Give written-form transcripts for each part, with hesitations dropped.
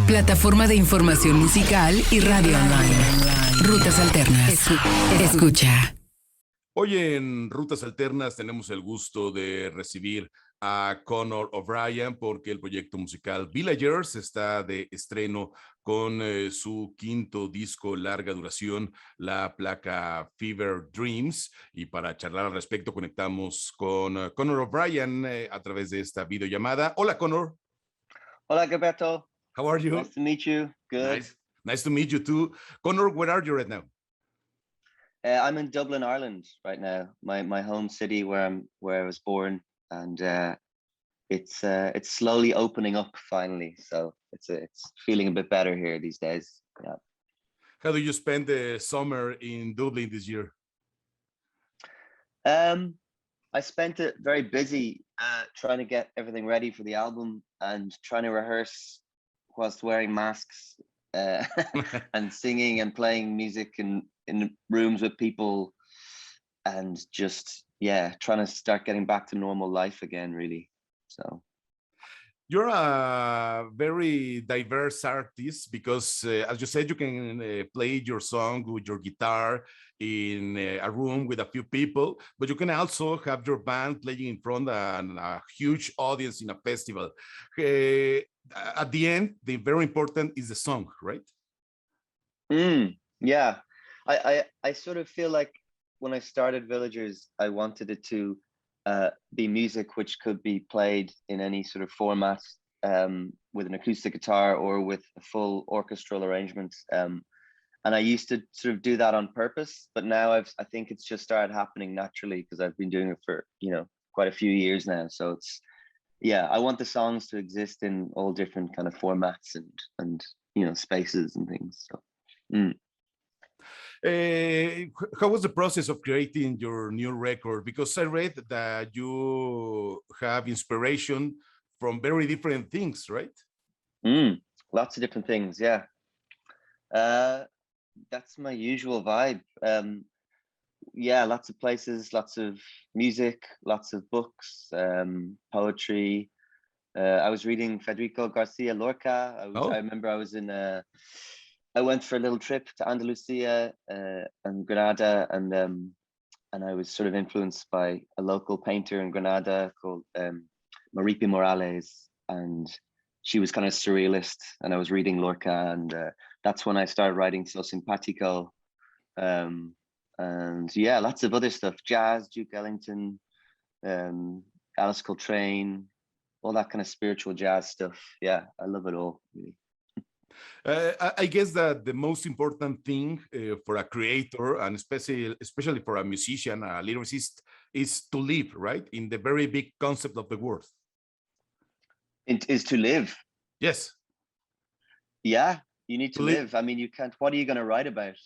Plataforma de información musical y radio online. Rutas Alternas. Escucha. Hoy en Rutas Alternas tenemos el gusto de recibir a Conor O'Brien porque el proyecto musical Villagers está de estreno con su quinto disco larga duración, la placa Fever Dreams. Y para charlar al respecto conectamos con Conor O'Brien a través de esta videollamada. Hola, Conor. Hola, Gilberto. How are you? Nice to meet you. Good. Nice to meet you too. Conor, where are you right now? I'm in Dublin, Ireland right now. My home city where I was born, and it's slowly opening up finally. So it's feeling a bit better here these days. Yeah. How do you spend the summer in Dublin this year? I spent it very busy trying to get everything ready for the album and trying to rehearse whilst wearing masks and singing and playing music in rooms with people, and just trying to start getting back to normal life again, really. So you're a very diverse artist because as you said, you can play your song with your guitar in a room with a few people, but you can also have your band playing in front of a huge audience in a festival. At the end, the very important is the song, right? Yeah. I sort of feel like when I started Villagers, I wanted it to be music which could be played in any sort of format, with an acoustic guitar or with a full orchestral arrangement. And I used to sort of do that on purpose, but now I think it's just started happening naturally because I've been doing it for, quite a few years now. So I want the songs to exist in all different kind of formats and spaces and things. So. How was the process of creating your new record? Because I read that you have inspiration from very different things, right? Lots of different things, yeah. That's my usual vibe. Lots of places, lots of music, lots of books, poetry. I was reading Federico Garcia Lorca. I remember I went for a little trip to Andalusia and Granada, and I was sort of influenced by a local painter in Granada called Maripi Morales, and she was kind of surrealist, and I was reading Lorca, and that's when I started writing So Simpatico, and lots of other stuff, jazz, Duke Ellington, Alice Coltrane, all that kind of spiritual jazz stuff. Yeah, I love it all, really. I guess that the most important thing for a creator, and especially for a musician, a lyricist, is to live, right? In the very big concept of the word. It is to live. Yes. Yeah, you need to live. I mean, you can't. What are you going to write about?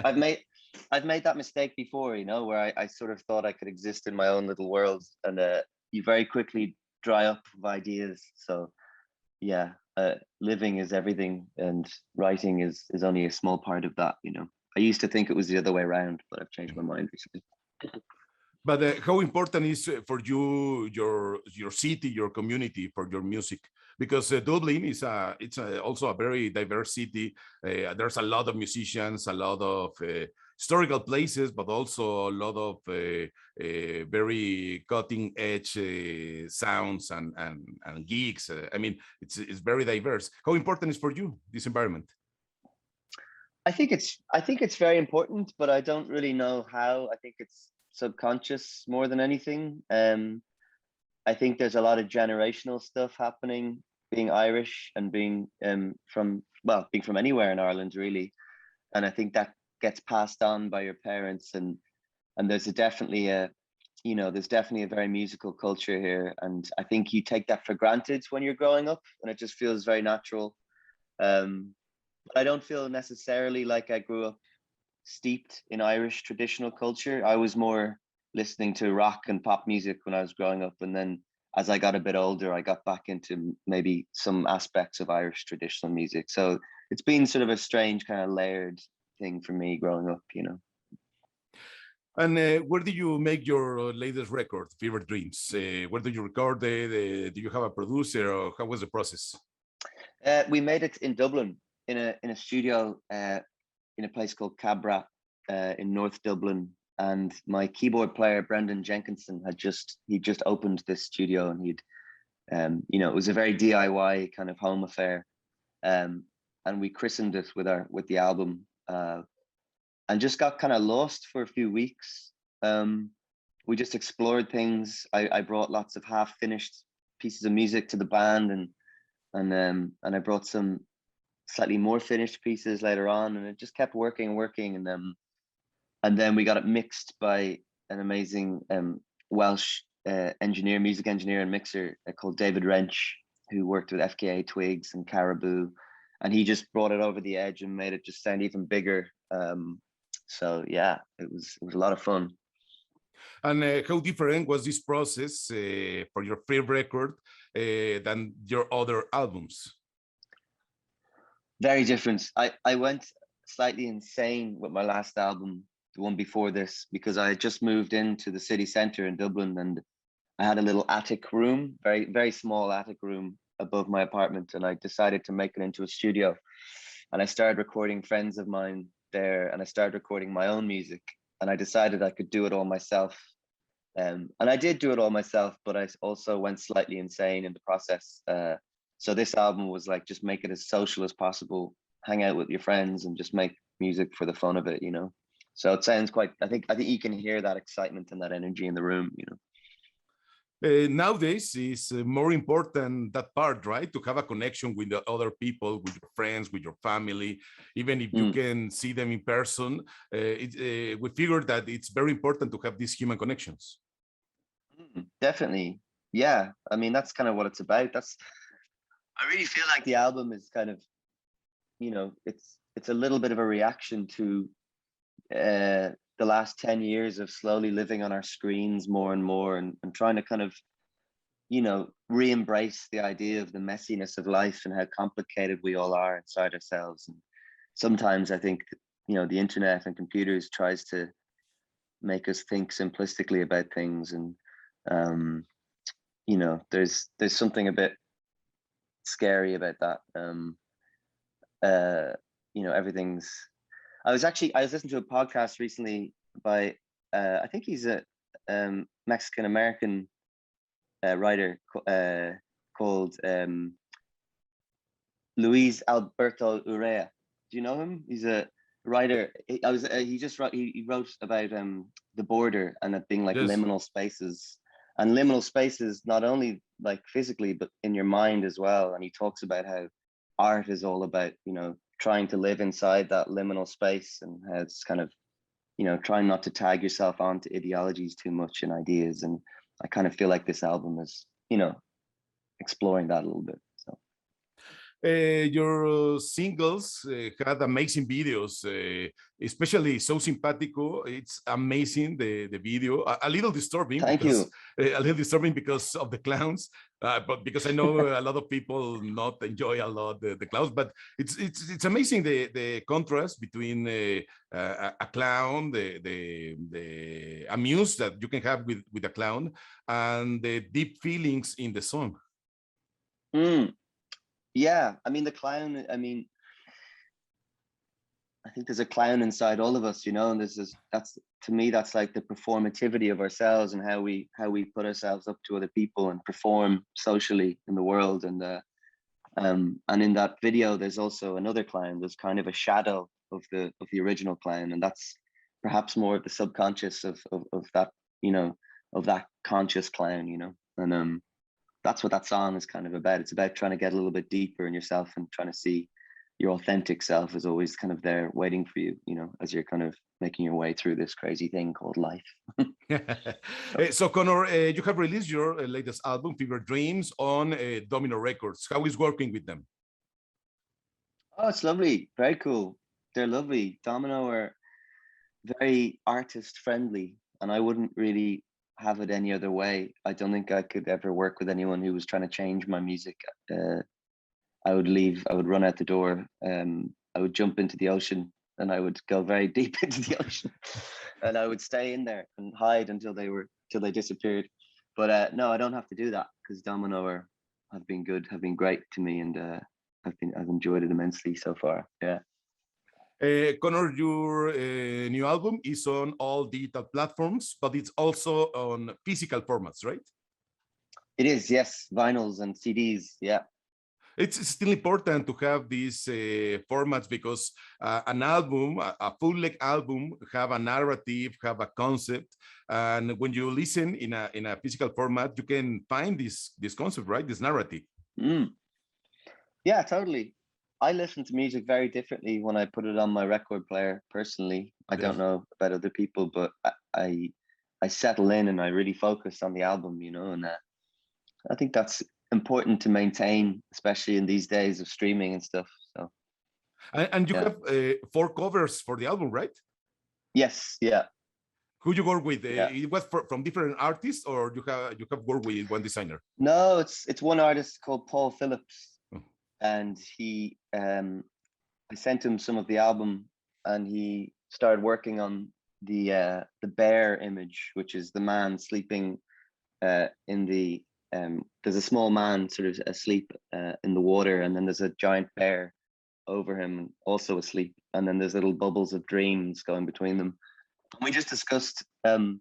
I've made that mistake before. Where I sort of thought I could exist in my own little world, and you very quickly dry up of ideas. So, yeah. Living is everything, and writing is only a small part of that. I used to think it was the other way around, but I've changed my mind recently. But how important is for you your city, your community, for your music? Because Dublin is also a very diverse city. There's a lot of musicians, a lot of historical places, but also a lot of very cutting edge sounds and gigs. I mean, it's very diverse. How important is for you this environment? I think it's very important, but I don't really know how. I think it's subconscious more than anything. I think there's a lot of generational stuff happening, being Irish and being from anywhere in Ireland, really. And I think that gets passed on by your parents, and there's definitely a very musical culture here, and I think you take that for granted when you're growing up, and it just feels very natural. But I don't feel necessarily like I grew up steeped in Irish traditional culture. I was more listening to rock and pop music when I was growing up, and then as I got a bit older, I got back into maybe some aspects of Irish traditional music. So it's been sort of a strange kind of layered thing for me growing up, And where do you make your latest record, Fever Dreams? Where do you record it? Do you have a producer, or how was the process? We made it in Dublin, in a studio in a place called Cabra in North Dublin. And my keyboard player Brendan Jenkinson he just opened this studio, and it was a very DIY kind of home affair, and we christened it with the album, and just got kind of lost for a few weeks. We just explored things. I brought lots of half-finished pieces of music to the band, and I brought some slightly more finished pieces later on, and it just kept working, and then we got it mixed by an amazing Welsh music engineer and mixer called David Wrench, who worked with FKA Twigs and Caribou, and he just brought it over the edge and made it just sound even bigger. So yeah, it was a lot of fun. And how different was this process for your favorite record than your other albums? Very different. I went slightly insane with my last album, the one before this, because I had just moved into the city center in Dublin, and I had a little attic room, very, very small attic room above my apartment, and I decided to make it into a studio. And I started recording friends of mine there, and I started recording my own music, and I decided I could do it all myself. And I did do it all myself, but I also went slightly insane in the process. So this album was like, just make it as social as possible, hang out with your friends and just make music for the fun of it, So it sounds quite, I think you can hear that excitement and that energy in the room, Nowadays, it's more important, that part, right? To have a connection with the other people, with your friends, with your family, even if you can see them in person. We figured that it's very important to have these human connections. Definitely. Yeah. I mean, that's kind of what it's about. I really feel like the album is kind of, it's a little bit of a reaction to the last 10 years of slowly living on our screens more and more, and trying to kind of, re-embrace the idea of the messiness of life and how complicated we all are inside ourselves. And sometimes I think, the internet and computers tries to make us think simplistically about things. And, there's something a bit scary about that. Everything's, I was listening to a podcast recently by I think he's a Mexican American writer called Luis Alberto Urrea. Do you know him? He's a writer. He wrote about the border and it being like liminal spaces, and liminal spaces not only like physically but in your mind as well. And he talks about how art is all about trying to live inside that liminal space, and how it's kind of trying not to tag yourself onto ideologies too much and ideas. And I kind of feel like this album is exploring that a little bit. So your singles had amazing videos, especially So Sympatico. It's amazing, the video. A little disturbing. Thank you. A little disturbing because of the clowns, but because I know a lot of people not enjoy a lot the clowns. But it's amazing the contrast between a clown, the amuse that you can have with a clown, and the deep feelings in the song. Yeah, I mean, the clown, I think there's a clown inside all of us, and that's to me, that's like the performativity of ourselves and how we put ourselves up to other people and perform socially in the world. And in that video, there's also another clown. There's kind of a shadow of the original clown, and that's perhaps more of the subconscious of that, of that conscious clown, and that's what that song is kind of about. It's about trying to get a little bit deeper in yourself and trying to see your authentic self is always kind of there waiting for you, as you're kind of making your way through this crazy thing called life. So Conor, you have released your latest album, Fever Dreams, on Domino Records. How is working with them? Oh, it's lovely. Very cool. They're lovely. Domino are very artist friendly, and I wouldn't really have it any other way. I don't think I could ever work with anyone who was trying to change my music. I would leave. I would run out the door. I would jump into the ocean and I would go very deep into the ocean, and I would stay in there and hide until they disappeared. But no, I don't have to do that because Domino have been great to me, and I've enjoyed it immensely so far. Yeah. Conor, your new album is on all digital platforms, but it's also on physical formats, right? It is, yes, vinyls and CDs. Yeah. It's still important to have these formats because an album, a full-length album, have a narrative, have a concept, and when you listen in a physical format, you can find this concept, right? This narrative. Yeah, totally. I listen to music very differently when I put it on my record player. Personally, I don't know about other people, but I settle in and I really focus on the album, you know, and I think that's important to maintain, especially in these days of streaming and stuff. So, and you have 4 covers for the album, right? Yes, yeah. Who you work with? It was from different artists, or you have worked with one designer? No, it's one artist called Paul Phillips. And he I sent him some of the album, and he started working on the bear image, which is the man sleeping in the there's a small man sort of asleep in the water, and then there's a giant bear over him also asleep, and then there's little bubbles of dreams going between them. And we just discussed how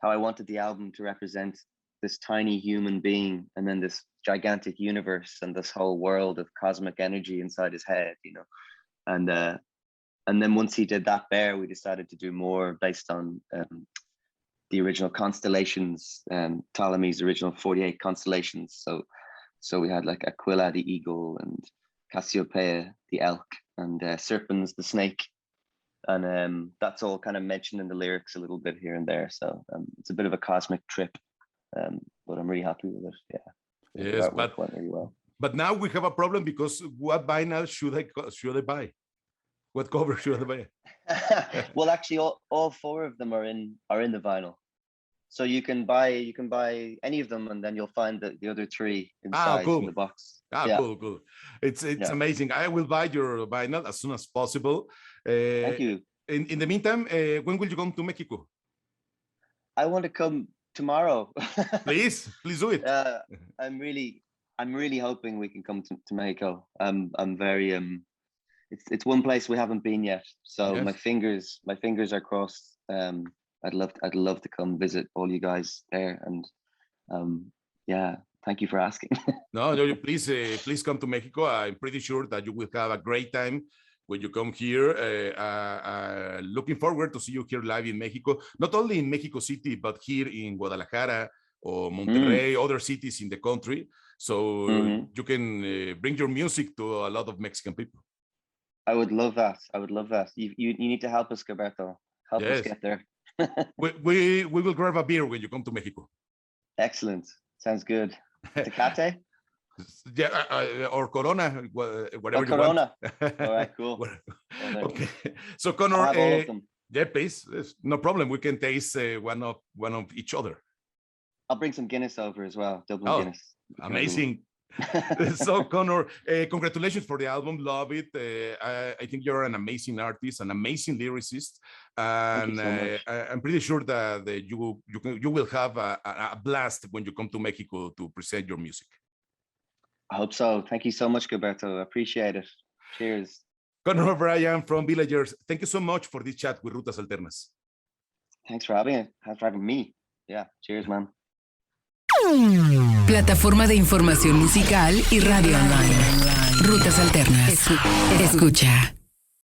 I wanted the album to represent this tiny human being, and then this gigantic universe, and this whole world of cosmic energy inside his head, you know. And then once he did that bear, we decided to do more based on the original constellations, Ptolemy's original 48 constellations. So we had like Aquila the eagle, and Cassiopeia the elk, and Serpens the snake, and that's all kind of mentioned in the lyrics a little bit here and there. So it's a bit of a cosmic trip. But I'm really happy with it. Yeah. Yes, but went really well. But now we have a problem because what vinyl should I buy? What cover should I buy? Well, actually, all 4 of them are in the vinyl, so you can buy any of them, and then you'll find the other 3 inside in the box. Cool. It's amazing. I will buy your vinyl as soon as possible. Thank you. In the meantime, when will you come to Mexico? I want to come tomorrow. please do it. I'm really hoping we can come to Mexico. I'm very it's one place we haven't been yet, so my fingers are crossed. I'd love to come visit all you guys there, and thank you for asking. No, please come to Mexico. I'm pretty sure that you will have a great time when you come here. Looking forward to see you here live in Mexico, not only in Mexico City, but here in Guadalajara or Monterrey, other cities in the country. So you can bring your music to a lot of Mexican people. I would love that. You need to help us, Gilberto. Help us get there. we will grab a beer when you come to Mexico. Excellent. Sounds good. Tecate? Yeah, or Corona, whatever you Corona. want. All right, cool. Okay. So Conor, all of them. Yeah, please, no problem. We can taste one of each other. I'll bring some Guinness over as well. Dublin Guinness. Amazing. So Conor, congratulations for the album. Love it. I think you're an amazing artist, an amazing lyricist, and so I'm pretty sure that you will have a blast when you come to Mexico to present your music. I hope so. Thank you so much, Gilberto. I appreciate it. Cheers. Conor O'Brien from Villagers, thank you so much for this chat with Rutas Alternas. Thanks for having me. Yeah, cheers, man. Plataforma de información musical y radio online. Rutas Alternas. Escucha.